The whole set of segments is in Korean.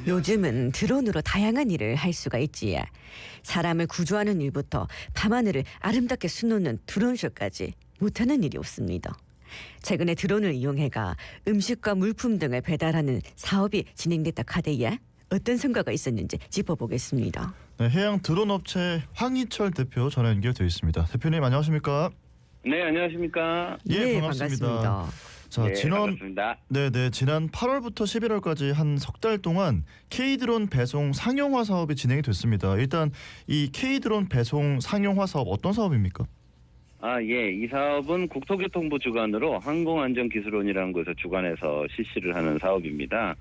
요즘은 드론으로 다양한 일을 할 수가 있지. 사람을 구조하는 일부터 밤하늘을 아름답게 수놓는 드론쇼까지 못하는 일이 없습니다. 최근에 드론을 이용해가 음식과 물품 등을 배달하는 사업이 진행됐다 카대에 어떤 성과가 있었는지 짚어보겠습니다. 네, 해양 드론 업체 황희철 대표 전화 연결되어 있습니다. 대표님 안녕하십니까? 네, 안녕하십니까? 예, 네, 반갑습니다. 자, 네, 반갑습니다. 지난 8월부터 11월까지 한 석 달 동안 K-드론 배송 상용화 사업이 진행이 됐습니다. 일단 이 K-드론 배송 상용화 사업 어떤 사업입니까? 예, 이 사업은 국토교통부 주관으로 항공안전기술원이라는 곳에서 주관해서 실시를 하는 사업입니다.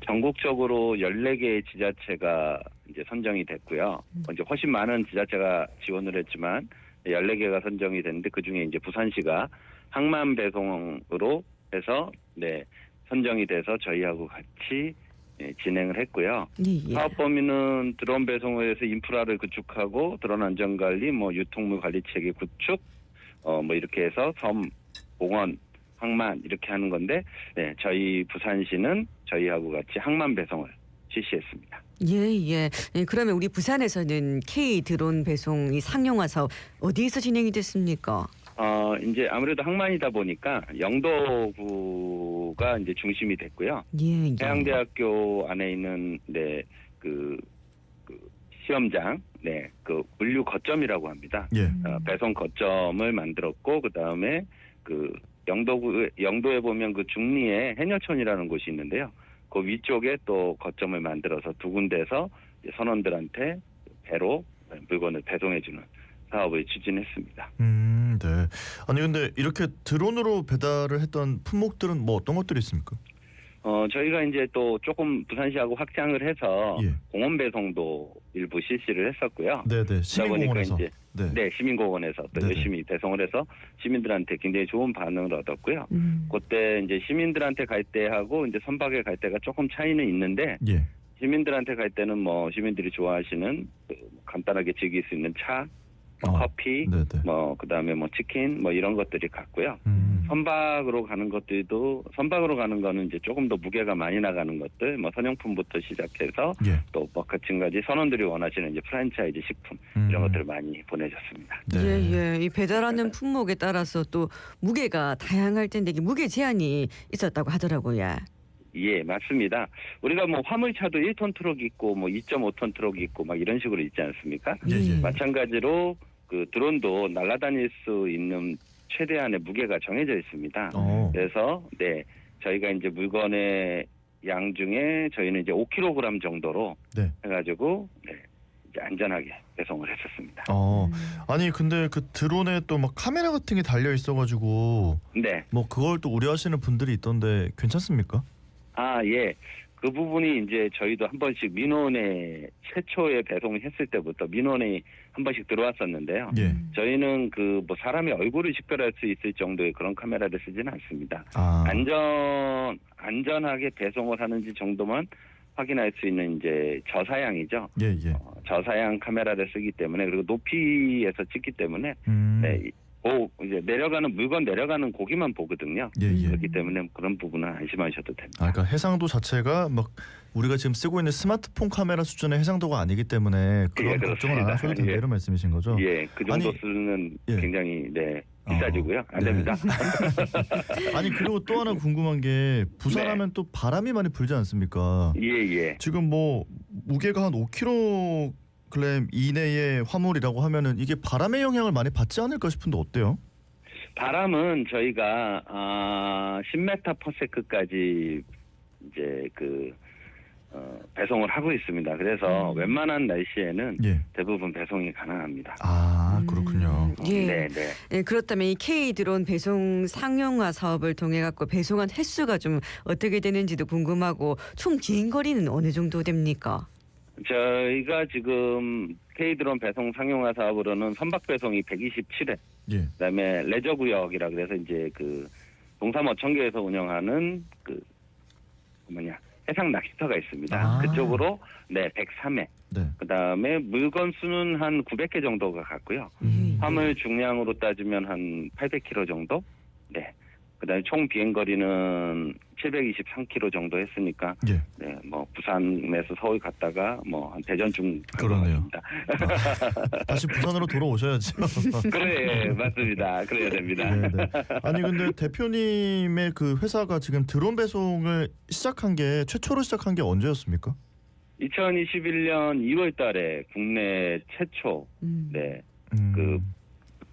전국적으로 14개의 지자체가 이제 선정이 됐고요. 이제 훨씬 많은 지자체가 지원을 했지만 14개가 선정이 됐는데 그중에 이제 부산시가 항만 배송으로 해서 선정이 돼서 저희하고 같이 진행을 했고요. 예. 사업 범위는 드론 배송을 해서 인프라를 구축하고 드론 안전관리, 유통물 관리 체계 구축, 이렇게 해서 섬, 공원, 항만 이렇게 하는 건데, 저희 부산시는 저희하고 같이 항만 배송을 실시했습니다. 예. 그러면 우리 부산에서는 K 드론 배송 이 상용화 사업 어디에서 진행이 됐습니까? 이제 아무래도 항만이다 보니까 영도구가 이제 중심이 됐고요. 예. 해양대학교 안에 있는 그 시험장, 그 물류 거점이라고 합니다. 예. 배송 거점을 만들었고 그 다음에 그 영도에 보면 그 중리에 해녀촌이라는 곳이 있는데요. 그 위쪽에 또 거점을 만들어서 두 군데에서 선원들한테 배로 물건을 배송해주는 사업을 추진했습니다. 네. 아니 근데 이렇게 드론으로 배달을 했던 품목들은 뭐 어떤 것들이 있습니까? 저희가 이제 또 조금 부산시하고 확장을 해서 예. 공원 배송도 일부 실시를 했었고요. 네네. 시민공원에서. 이제, 시민공원에서 또 네네. 열심히 배송을 해서 시민들한테 굉장히 좋은 반응을 얻었고요. 음. 그때 이제 시민들한테 갈 때하고 이제 선박에 갈 때가 조금 차이는 있는데 예. 시민들한테 갈 때는 시민들이 좋아하시는 간단하게 즐길 수 있는 차, 커피, 네네. 그다음에 치킨 이런 것들이 갔고요. 선박으로 가는 거는 이제 조금 더 무게가 많이 나가는 것들, 선용품부터 시작해서 예. 또 마찬가지 선원들이 원하시는 이제 프랜차이즈 식품 이런 것들을 많이 보내줬습니다. 네. 예. 이 배달하는 품목에 따라서 또 무게가 다양할 텐데 이게 무게 제한이 있었다고 하더라고요. 예, 맞습니다. 우리가 화물차도 1톤 트럭이 있고 2.5톤 트럭이 있고 이런 식으로 있지 않습니까? 예. 마찬가지로 그 드론도 날아다닐 수 있는 최대한의 무게가 정해져 있습니다. 그래서 저희가 이제 물건의 양 중에 저희는 이제 5kg 정도로 해가지고 이제 안전하게 배송을 했었습니다. 아니 근데 그 드론에 또 카메라 같은 게 달려 있어가지고 그걸 또 우려하시는 분들이 있던데 괜찮습니까? 예. 그 부분이 이제 저희도 한 번씩 민원에 최초에 배송을 했을 때부터 민원이 한 번씩 들어왔었는데요. 예. 저희는 사람의 얼굴을 식별할 수 있을 정도의 그런 카메라를 쓰지는 않습니다. 안전하게 배송을 하는지 정도만 확인할 수 있는 이제 저사양이죠. 예. 저사양 카메라를 쓰기 때문에 그리고 높이에서 찍기 때문에 이제 물건 내려가는 고기만 보거든요. 예. 그렇기 때문에 그런 부분은 안심하셔도 됩니다. 그러니까 해상도 자체가 우리가 지금 쓰고 있는 스마트폰 카메라 수준의 해상도가 아니기 때문에 그런 걱정을 안 하셔도 된다 이런 말씀이신 거죠? 예, 그 정도 쓰는 굉장히 비싸지고요. 안 됩니다. 아니 그리고 또 하나 궁금한 게 부산하면 또 바람이 많이 불지 않습니까? 예. 지금 무게가 한 5kg 이내의 화물이라고 하면은 이게 바람의 영향을 많이 받지 않을까 싶은데 어때요? 바람은 저희가 10m/s까지 이제 배송을 하고 있습니다. 그래서 웬만한 날씨에는 대부분 배송이 가능합니다. 그렇군요. 네. 그렇다면 이 K 드론 배송 상용화 사업을 통해 갖고 배송한 횟수가 좀 어떻게 되는지도 궁금하고 총 긴 거리는 어느 정도 됩니까? 저희가 지금 K-드론 배송 상용화 사업으로는 선박 배송이 127회, 그다음에 레저 구역이라 그래서 이제 동삼 어천계에서 운영하는 해상 낚시터가 있습니다. 그쪽으로 103회. 그다음에 물건 수는 한 900개 정도가 갔고요. 화물 중량으로 따지면 한 800kg 정도. 그다음에 총 비행 거리는 723km 정도 했으니까 예. 네, 뭐 부산에서 서울 갔다가 뭐 한 대전쯤 그러네요. 니다 다시 부산으로 돌아오셔야죠. 그래, 맞습니다. 그래야 됩니다. 네네. 아니 근데 대표님의 그 회사가 지금 드론 배송을 시작한 게 최초로 시작한 게 언제였습니까? 2021년 2월달에 국내 최초 네, 그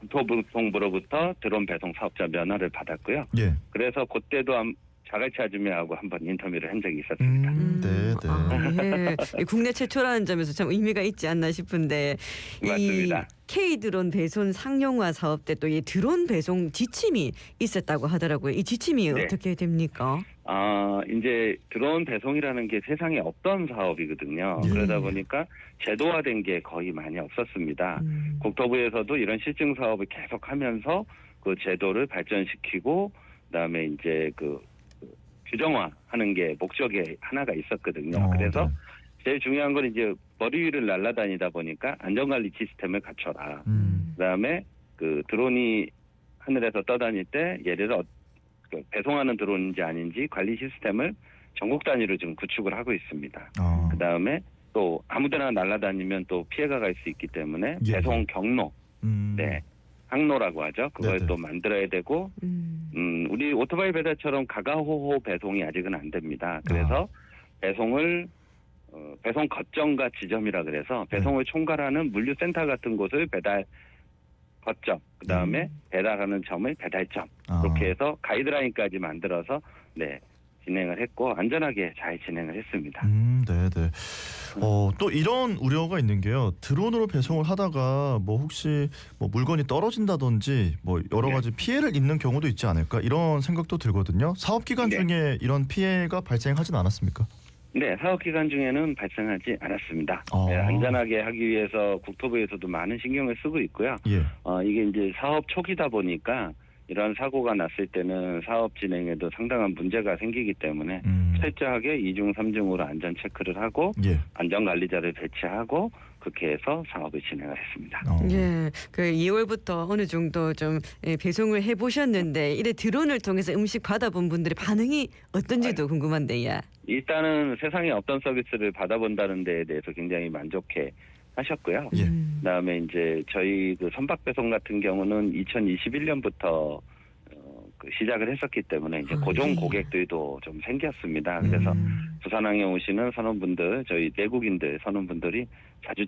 국토부로부터 드론 배송 사업자 면허를 받았고요. 예. 그래서 그때도 자갈치 아줌마하고 한번 인터뷰를 한 적이 있었습니다. 네, 네. 아, 예. 국내 최초라는 점에서 참 의미가 있지 않나 싶은데 맞습니다. 이 K 드론 배송 상용화 사업 때 또 이 드론 배송 지침이 있었다고 하더라고요. 이 지침이 네. 어떻게 됩니까? 이제 드론 배송이라는 게 세상에 없던 사업이거든요. 예. 그러다 보니까 제도화된 게 거의 많이 없었습니다. 국토부에서도 이런 실증 사업을 계속하면서 그 제도를 발전시키고 그다음에 이제 그 규정화하는 게 목적에 하나가 있었거든요. 그래서 네. 제일 중요한 건 이제 머리 위를 날아다니다 보니까 안전관리 시스템을 갖춰라. 그다음에 그 드론이 하늘에서 떠다닐 때 얘를 배송하는 드론인지 아닌지 관리 시스템을 전국 단위로 지금 구축을 하고 있습니다. 그다음에 또 아무데나 날아다니면 또 피해가 갈 수 있기 때문에 예. 배송 경로, 네, 항로라고 하죠. 그걸 네네. 또 만들어야 되고, 우리 오토바이 배달처럼 가가호호 배송이 아직은 안 됩니다. 그래서 배송을 배송 거점과 지점이라 그래서 배송을 총괄하는 물류센터 같은 곳을 배달 거점, 그다음에 배달하는 점을 배달점 이렇게 해서 가이드라인까지 만들어서 네, 진행을 했고 안전하게 잘 진행을 했습니다. 네네. 또 이런 우려가 있는 게요. 드론으로 배송을 하다가 뭐 혹시 뭐 물건이 떨어진다든지 뭐 여러 가지 피해를 입는 경우도 있지 않을까 이런 생각도 들거든요. 사업 기간 네. 중에 이런 피해가 발생하진 않았습니까? 네, 사업 기간 중에는 발생하지 않았습니다. 네, 안전하게 하기 위해서 국토부에서도 많은 신경을 쓰고 있고요. 예. 이게 이제 사업 초기다 보니까 이런 사고가 났을 때는 사업 진행에도 상당한 문제가 생기기 때문에 철저하게 2중 3중으로 안전 체크를 하고 예. 안전 관리자를 배치하고 그렇게 해서 사업을 진행을 했습니다. 예, 그 2월부터 어느 정도 좀 배송을 해보셨는데 이래 드론을 통해서 음식 받아본 분들의 반응이 어떤지도 궁금한데, 야. 일단은 세상에 없던 서비스를 받아본다는 데에 대해서 굉장히 만족해 하셨고요. 예. 그다음에 이제 저희 그 선박 배송 같은 경우는 2021년부터 시작을 했었기 때문에 이제 고정 예. 고객들도 좀 생겼습니다. 그래서 부산항에 오시는 선원분들, 저희 내국인들 선원분들이 자주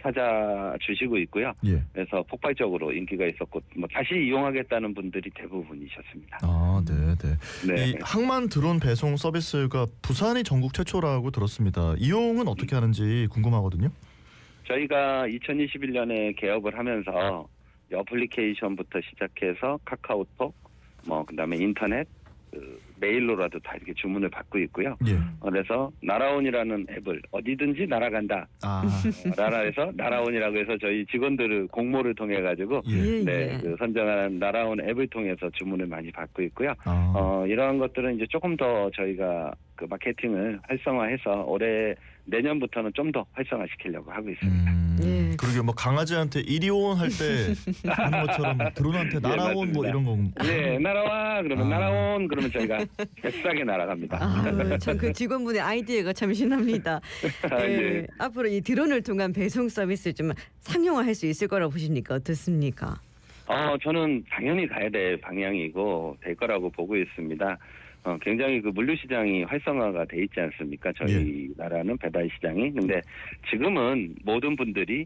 찾아주시고 있고요. 예. 그래서 폭발적으로 인기가 있었고 뭐 다시 이용하겠다는 분들이 대부분이셨습니다. 네네. 네. 이 항만 드론 배송 서비스가 부산이 전국 최초라고 들었습니다. 이용은 어떻게 하는지 궁금하거든요. 저희가 2021년에 개업을 하면서 어플리케이션부터 시작해서 카카오톡, 뭐 그다음에 인터넷, 메일로라도 다 이렇게 주문을 받고 있고요. 예. 그래서 나라온이라는 앱을 어디든지 날아간다. 나라에서 나라온이라고 해서 저희 직원들을 공모를 통해 가지고 예. 네, 그 선정한 나라온 앱을 통해서 주문을 많이 받고 있고요. 이러한 것들은 이제 조금 더 저희가 그 마케팅을 활성화해서 내년부터는 좀 더 활성화시키려고 하고 있습니다. 예. 그러게 뭐 강아지한테 이리온 할 때 하는 것처럼 드론한테 날아온 뭐 맞습니다. 이런 거. 네, 날아와 그러면 날아온 그러면 저희가 잽싸게 날아갑니다. 전 그 직원분의 아이디어가 참 신납니다. 예. 앞으로 이 드론을 통한 배송 서비스 좀 상용화할 수 있을 거라고 보십니까? 어떻습니까? 저는 당연히 가야 될 방향이고 될 거라고 보고 있습니다. 굉장히 그 물류 시장이 활성화가 돼 있지 않습니까? 저희 나라는 배달 시장이. 근데 지금은 모든 분들이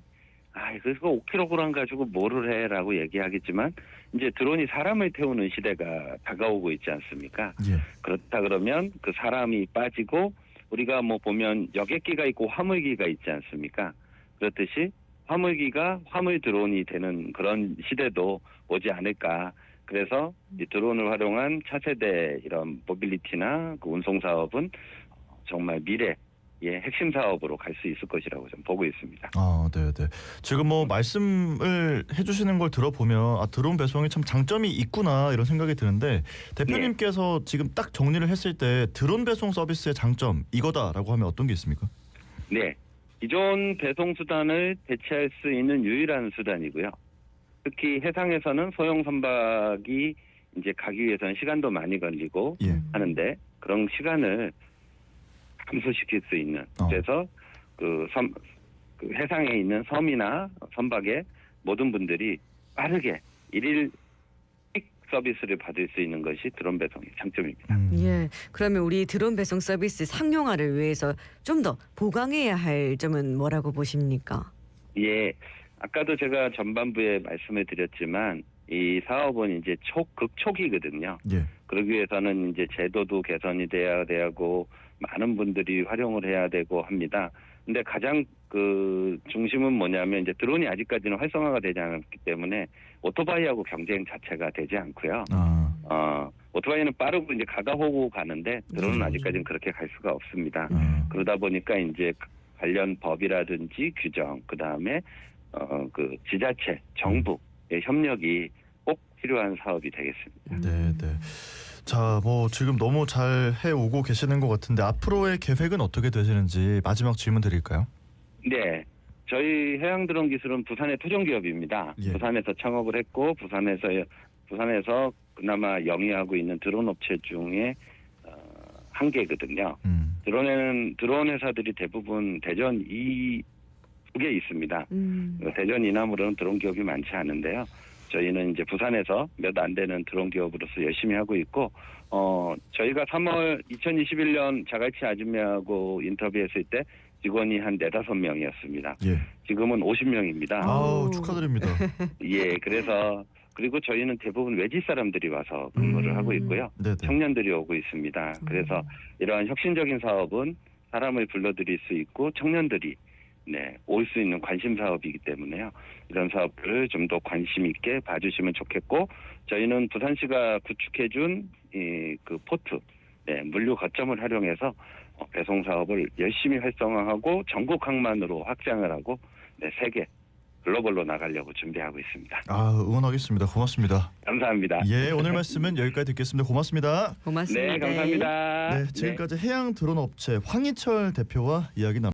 그거 5kg 가지고 뭐를 해라고 얘기하겠지만 이제 드론이 사람을 태우는 시대가 다가오고 있지 않습니까? 예. 그렇다 그러면 그 사람이 빠지고 우리가 뭐 보면 여객기가 있고 화물기가 있지 않습니까? 그렇듯이 화물기가 화물 드론이 되는 그런 시대도 오지 않을까. 그래서 이 드론을 활용한 차세대 이런 모빌리티나 그 운송 사업은 정말 미래의 핵심 사업으로 갈 수 있을 것이라고 좀 보고 있습니다. 네네. 지금 뭐 말씀을 해주시는 걸 들어보면 드론 배송이 참 장점이 있구나 이런 생각이 드는데 대표님께서 지금 딱 정리를 했을 때 드론 배송 서비스의 장점 이거다라고 하면 어떤 게 있습니까? 네, 기존 배송 수단을 대체할 수 있는 유일한 수단이고요. 특히 해상에서는 소형 선박이 이제 가기 위해서는 시간도 많이 걸리고 예. 하는데 그런 시간을 감소시킬 수 있는 그래서 그 해상에 있는 섬이나 선박의 모든 분들이 빠르게 일일 픽 서비스를 받을 수 있는 것이 드론 배송의 장점입니다. 예. 그러면 우리 드론 배송 서비스 상용화를 위해서 좀 더 보강해야 할 점은 뭐라고 보십니까? 예, 아까도 제가 전반부에 말씀을 드렸지만 이 사업은 이제 극초기거든요. 예. 그러기 위해서는 이제 제도도 개선이 돼야 되고 많은 분들이 활용을 해야 되고 합니다. 근데 가장 그 중심은 뭐냐면 이제 드론이 아직까지는 활성화가 되지 않았기 때문에 오토바이하고 경쟁 자체가 되지 않고요. 오토바이는 빠르고 이제 가가호고 가는데 드론은 아직까지는 그렇게 갈 수가 없습니다. 그러다 보니까 이제 관련 법이라든지 규정, 그 다음에 그 지자체, 정부의 협력이 꼭 필요한 사업이 되겠습니다. 네, 네. 자, 뭐 지금 너무 잘 해오고 계시는 것 같은데 앞으로의 계획은 어떻게 되시는지 마지막 질문 드릴까요? 네. 저희 해양드론 기술은 부산의 토종기업입니다. 예. 부산에서 창업을 했고 부산에서 그나마 영위하고 있는 드론 업체 중에 한 개거든요. 드론 회사들이 대부분 대전 두 개 있습니다. 대전 이남으로는 드론 기업이 많지 않은데요. 저희는 이제 부산에서 몇 안 되는 드론 기업으로서 열심히 하고 있고, 저희가 2021년 자갈치 아줌마하고 인터뷰했을 때 직원이 한 4-5명이었습니다. 예. 지금은 50명입니다. 아우, 축하드립니다. 예, 그리고 저희는 대부분 외지 사람들이 와서 근무를 하고 있고요. 네네. 청년들이 오고 있습니다. 그래서 이러한 혁신적인 사업은 사람을 불러들일 수 있고 청년들이 올 수 있는 관심 사업이기 때문에요. 이런 사업들을 좀 더 관심 있게 봐주시면 좋겠고, 저희는 부산시가 구축해준 그 포트, 물류 거점을 활용해서 배송 사업을 열심히 활성화하고 전국 항만으로 확장을 하고 세계 글로벌로 나가려고 준비하고 있습니다. 응원하겠습니다. 고맙습니다. 감사합니다. 예, 오늘 말씀은 여기까지 듣겠습니다. 고맙습니다. 고맙습니다. 네, 감사합니다. 네, 지금까지 해양 드론 업체 황희철 대표와 이야기 나눴습니다.